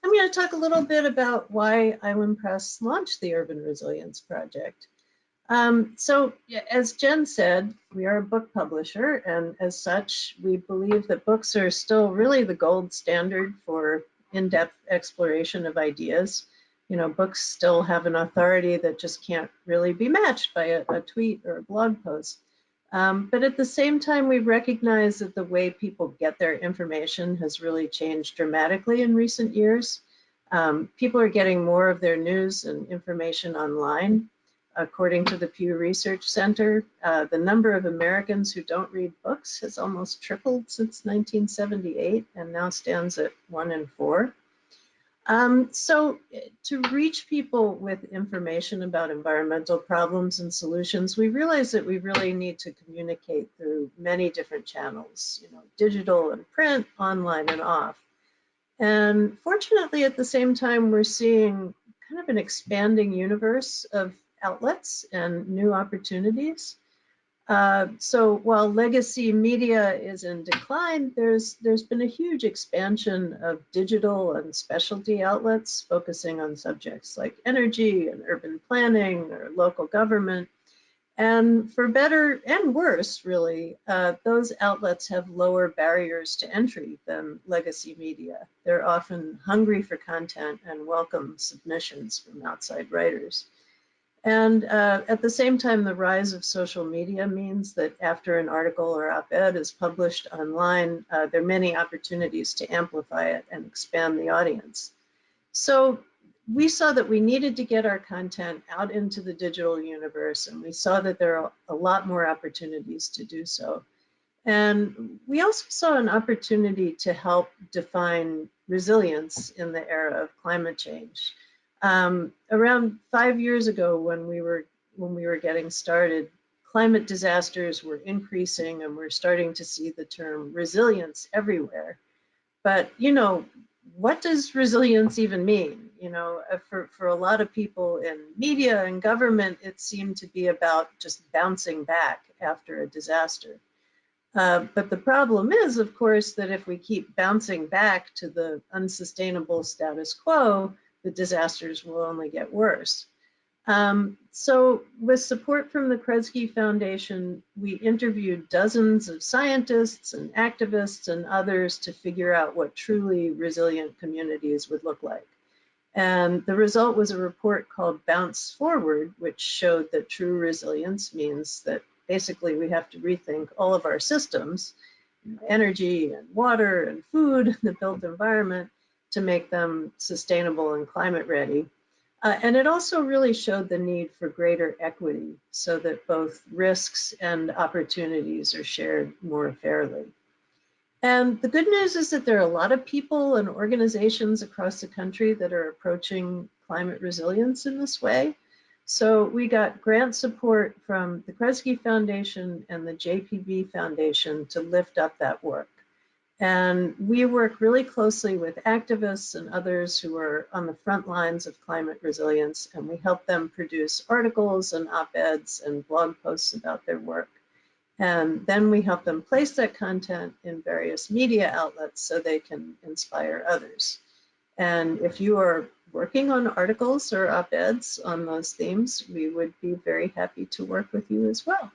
I'm going to talk a little bit about why Island Press launched the Urban Resilience Project. So as Jen said, we are a book publisher, and as such, we believe that books are still really the gold standard for in-depth exploration of ideas. You know, books still have an authority that just can't really be matched by a tweet or a blog post. But at the same time, we recognize that the way people get their information has really changed dramatically in recent years. People are getting more of their news and information online. According to the Pew Research Center, the number of Americans who don't read books has almost tripled since 1978 and now stands at 1 in 4. So to reach people with information about environmental problems and solutions, we realize that we really need to communicate through many different channels, you know, digital and print, online and off. And fortunately, at the same time, we're seeing kind of an expanding universe of outlets and new opportunities. So while legacy media is in decline, there's been a huge expansion of digital and specialty outlets focusing on subjects like energy and urban planning or local government. And for better and worse, really, those outlets have lower barriers to entry than legacy media. They're often hungry for content and welcome submissions from outside writers. And at the same time, the rise of social media means that after an article or op-ed is published online, there are many opportunities to amplify it and expand the audience. So we saw that we needed to get our content out into the digital universe, and we saw that there are a lot more opportunities to do so. And we also saw an opportunity to help define resilience in the era of climate change. Around 5 years ago, when we were getting started, climate disasters were increasing, and we're starting to see the term resilience everywhere. But you know, what does resilience even mean? You know, for a lot of people in media and government, it seemed to be about just bouncing back after a disaster. But the problem is, of course, that if we keep bouncing back to the unsustainable status quo, the disasters will only get worse. So with support from the Kresge Foundation, we interviewed dozens of scientists and activists and others to figure out what truly resilient communities would look like. And the result was a report called Bounce Forward, which showed that true resilience means that basically we have to rethink all of our systems, energy and water and food, the built environment, to make them sustainable and climate ready. And it also really showed the need for greater equity so that both risks and opportunities are shared more fairly. And the good news is that there are a lot of people and organizations across the country that are approaching climate resilience in this way. So we got grant support from the Kresge Foundation and the JPB Foundation to lift up that work. And we work really closely with activists and others who are on the front lines of climate resilience, and we help them produce articles and op-eds and blog posts about their work. And then we help them place that content in various media outlets so they can inspire others. And if you are working on articles or op-eds on those themes, we would be very happy to work with you as well.